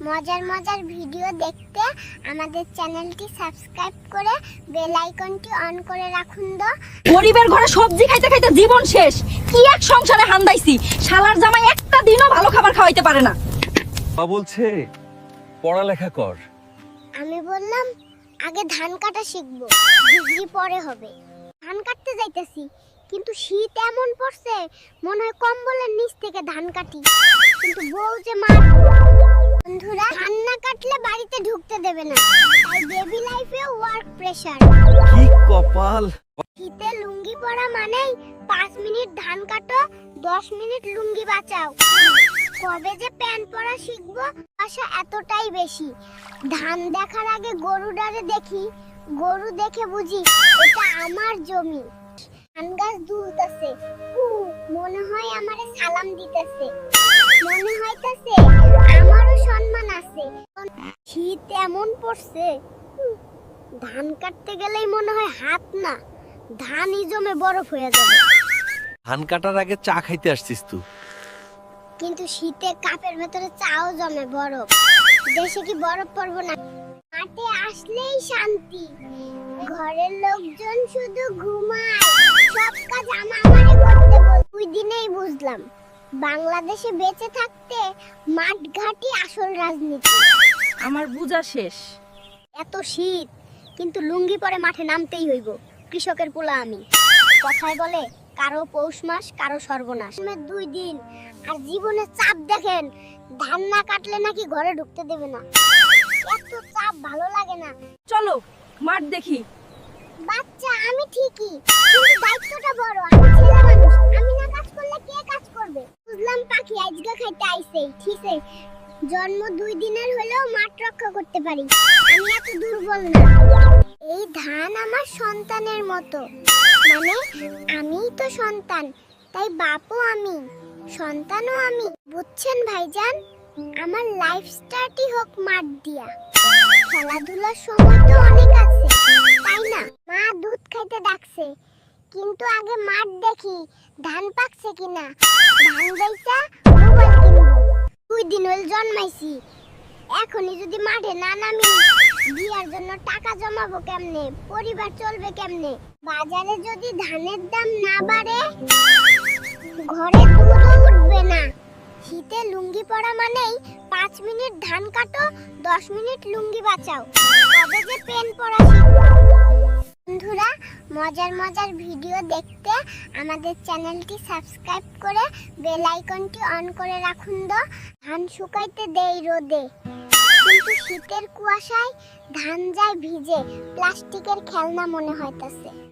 মজার মজার ভিডিও দেখতে আমাদের চ্যানেলটি সাবস্ক্রাইব করে বেল আইকনটি অন করে রাখুন। গরিবের ঘরে সবজি খাইতে খাইতে জীবন শেষ। কি এক সংসারে হান্দাইছি, শালার জামাই একটা দিনও ভালো খাবার খাওয়াইতে পারে না। মা বলছে পড়ালেখা কর। আমি বললাম আগে ধান কাটা শিখবো, ডিগ্রি পরে হবে। ধান কাটতে যাইতেছি, কিন্তু শীত এমন পড়ছে মনে হয় কম্বলের নিচ থেকে ধান কাটি, কিন্তু বউ যে মারবো। বন্ধুরা, ধান না কাটলে বাড়িতে ঢুকতে দেবে না, তাই বেবি লাইফে ওয়ার্ক প্রেসার। কি কপাল! শীতে লুঙ্গি পরা মানেই 5 মিনিট ধান কাটো, 10 মিনিট লুঙ্গি বাঁচাও। কবে যে প্যান্ট পরা শিখবো, আশা এতটাই বেশি। ধান দেখার আগে গরু ডারে দেখি, গরু দেখে বুঝি এটা আমার জমি। ধান গাছ দুলতেছে, মনে হয় আমারে সালাম দিতেছে, মনে হইতাছে আমারও সম্মান আছে। শীত এমন পড়ছে, ধান কাটতে গেলেই মনে হয় হাত না, ধানই জমে বরফ হয়ে যাবে। ধান কাটার আগে চা খাইতে আসছিস তুই? কিন্তু শীতে কাপের ভেতরে চাও জমে বরফ, দেশে কি বরফ পড়বো না? মাঠে আসলেই শান্তি, ঘরের লোকজন শুধু ঘুমায়, সব কাজ আমারে করতে বল। ওই দিনেই বুঝলাম বাংলাদেশে বেঁচে থাকতে মাঠ ঘাটই আসল রাজনীতি। আমার বুঝা শেষ। এত শীত, কিন্তু লুঙ্গি পরে মাঠে নামতেই হইব, কৃষকের পোলা আমি। কথায় বলে কারো পৌষ মাস কারো সর্বনাশ। 2 দিন আর জীবনের চাপ দেখেন, ধান না কাটলে নাকি ঘরে ঢুকতে দেবে না। এত চাপ ভালো লাগে না। চলো মাঠ দেখি। বাচ্চা আমি ঠিকই, কিন্তু দায়িত্বটা বড়। আমি ছেলে মানুষ, আমি না কাজ করলে কে কাজ করবে? বুঝলাম পাখি আজকে খাইতে আইছেই, ঠিকই। জন্ম 2 দিনের হলেও মাঠ রক্ষা করতে পারি, আমি এত দুর্বল না। এই ধান আমার সন্তানের মতো, মানে আমিই তো সন্তান, তাই বাপও আমি, সন্তানও আমি। বুঝছেন ভাইজান, আমার লাইফ স্টার্টই হোক মাঠ দিয়া। খেলাধুলার সময় তো অনেক আছে, তাই না? মা দুধ খাইতে ডাকছে, কিন্তু আগে মাঠ দেখি ধান পাকছে কিনা। ধান বেচা মোবাইল কিনবো। 2 দিন হল জন্মাইছি, এখনই যদি মাঠে না নামি, বিয়ার জন্য টাকা জমাবো কেমনে? পরিবার চলবে কেমনে? বাজারে যদি ধানের দাম না বাড়ে, ঘরে দুধও উঠবে না। শীতে লুঙ্গি পরা মানেই 5 মিনিট ধান কাটো, 10 মিনিট লুঙ্গি বাঁচাও। কবে যে পেন পরা শিখবো? বন্ধুরা, মজার মজার ভিডিও দেখতে আমাদের চ্যানেলটি সাবস্ক্রাইব করে বেল আইকনটি অন করে রাখুন। ধান শুকাইতে দেই রোদে, কিন্তু শীতের কুয়াশায় ধান যায় ভিজে, প্লাস্টিকের খেলনা মনে হইতাছে।